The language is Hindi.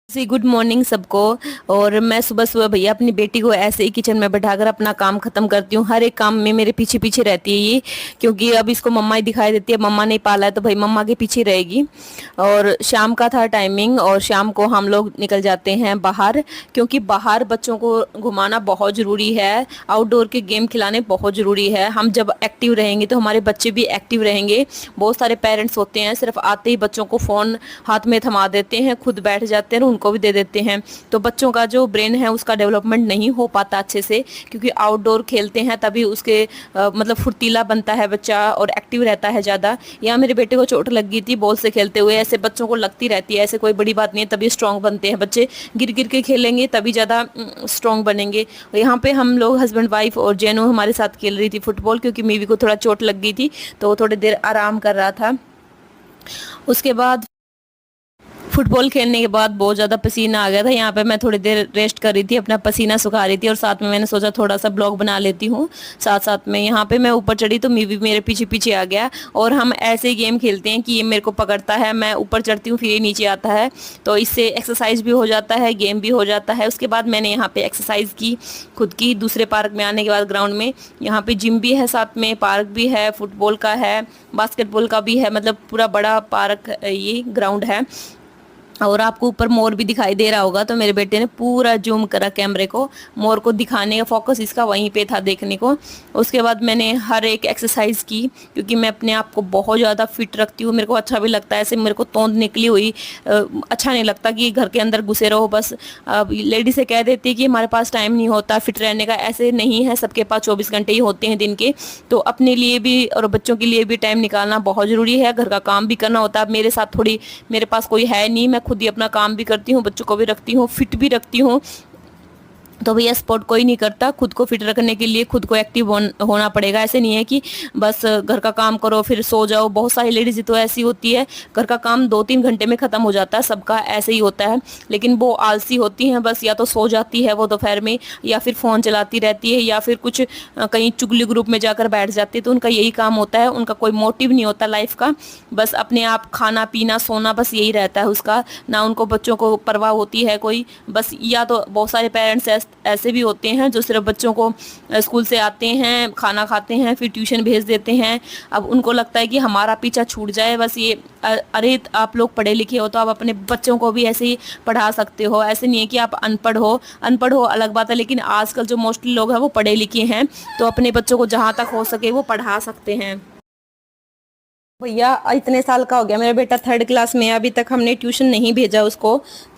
जी गुड मॉर्निंग सबको। और मैं सुबह सुबह भैया अपनी बेटी को ऐसे ही किचन में बैठाकर अपना काम खत्म करती हूँ। हर एक काम में मेरे पीछे पीछे रहती है ये, क्योंकि अब इसको मम्मा ही दिखाई देती है। मम्मा ने पाला है तो भाई मम्मा के पीछे रहेगी। और शाम का था टाइमिंग और शाम को हम लोग निकल जाते हैं बाहर, क्योंकि बाहर बच्चों को घुमाना बहुत ज़रूरी है। आउटडोर के गेम खिलाने बहुत ज़रूरी है। हम जब एक्टिव रहेंगे तो हमारे बच्चे भी एक्टिव रहेंगे। बहुत सारे पेरेंट्स होते हैं सिर्फ आते ही बच्चों को फ़ोन हाथ में थमा देते हैं, खुद बैठ जाते हैं, उनको भी दे देते हैं। तो बच्चों का जो ब्रेन है उसका डेवलपमेंट नहीं हो पाता अच्छे से, क्योंकि आउटडोर खेलते हैं तभी उसके मतलब फुर्तीला बनता है बच्चा और एक्टिव रहता है ज़्यादा। यहाँ मेरे बेटे को चोट लग गई थी बॉल से खेलते हुए। ऐसे बच्चों को लगती रहती है, ऐसे कोई बड़ी बात नहीं है, तभी स्ट्रांग बनते हैं बच्चे। गिर गिर के खेलेंगे तभी ज़्यादा स्ट्रांग बनेंगे। यहाँ पे हम लोग हस्बैंड वाइफ और जैनू हमारे साथ खेल रही थी फुटबॉल, क्योंकि मीवी को थोड़ा चोट लग गई थी तो वो थोड़ी देर आराम कर रहा था। उसके बाद फुटबॉल खेलने के बाद बहुत ज़्यादा पसीना आ गया था। यहाँ पे मैं थोड़ी देर रेस्ट कर रही थी, अपना पसीना सुखा रही थी, और साथ में मैंने सोचा थोड़ा सा ब्लॉग बना लेती हूँ साथ साथ में। यहाँ पे मैं ऊपर चढ़ी तो मीवी मेरे पीछे पीछे आ गया। और हम ऐसे ही गेम खेलते हैं कि ये मेरे को पकड़ता है, मैं ऊपर चढ़ती हूँ, फिर ये नीचे आता है। तो इससे एक्सरसाइज भी हो जाता है, गेम भी हो जाता है। उसके बाद मैंने यहाँ पे एक्सरसाइज की खुद की। दूसरे पार्क में आने के बाद ग्राउंड में, यहाँ पे जिम भी है, साथ में पार्क भी है, फुटबॉल का है, बास्केटबॉल का भी है, मतलब पूरा बड़ा पार्क ये ग्राउंड है। और आपको ऊपर मोर भी दिखाई दे रहा होगा, तो मेरे बेटे ने पूरा जूम करा कैमरे को, मोर को दिखाने का फोकस इसका वहीं पे था देखने को। उसके बाद मैंने हर एक एक्सरसाइज की, क्योंकि मैं अपने आप को बहुत ज़्यादा फिट रखती हूँ। मेरे को अच्छा भी लगता है, ऐसे मेरे को तोंद निकली हुई अच्छा नहीं लगता कि घर के अंदर घुसे रहो बस। लेडी से कह देती है कि हमारे पास टाइम नहीं होता फिट रहने का, ऐसे नहीं है, सबके पास 24 घंटे ही होते हैं दिन के। तो अपने लिए भी और बच्चों के लिए भी टाइम निकालना बहुत ज़रूरी है। घर का काम भी करना होता है। मेरे साथ थोड़ी, मेरे पास कोई है नहीं, मैं खुद ही अपना काम भी करती हूँ, बच्चों को भी रखती हूँ, फिट भी रखती हूँ। तो भैया स्पोर्ट कोई नहीं करता। खुद को फिट रखने के लिए खुद को एक्टिव होना पड़ेगा। ऐसे नहीं है कि बस घर का काम करो फिर सो जाओ। बहुत सारी लेडीज तो ऐसी होती है, घर का काम 2-3 घंटे में ख़त्म हो जाता है, सबका ऐसे ही होता है, लेकिन वो आलसी होती हैं। बस या तो सो जाती है वो दोपहर में, या फिर फ़ोन चलाती रहती है, या फिर कुछ कहीं चुगली ग्रुप में जाकर बैठ जाती है। तो उनका यही काम होता है, उनका कोई मोटिव नहीं होता लाइफ का। बस अपने आप खाना पीना सोना, बस यही रहता है उसका। ना उनको बच्चों को परवाह होती है कोई। बस या तो बहुत सारे पेरेंट्स ऐसे भी होते हैं जो सिर्फ बच्चों को स्कूल से आते हैं, खाना खाते हैं, फिर ट्यूशन भेज देते हैं। अब उनको लगता है कि हमारा पीछा छूट जाए बस ये। अरे आप लोग पढ़े लिखे हो तो आप अपने बच्चों को भी ऐसे ही पढ़ा सकते हो। ऐसे नहीं है कि आप अनपढ़ हो। अनपढ़ हो अलग बात है, लेकिन आजकल जो मोस्टली लोग हैं वो पढ़े लिखे हैं, तो अपने बच्चों को जहाँ तक हो सके वो पढ़ा सकते हैं। भैया इतने साल का हो गया मेरा बेटा, 3rd क्लास में है, अभी तक हमने ट्यूशन नहीं भेजा उसको।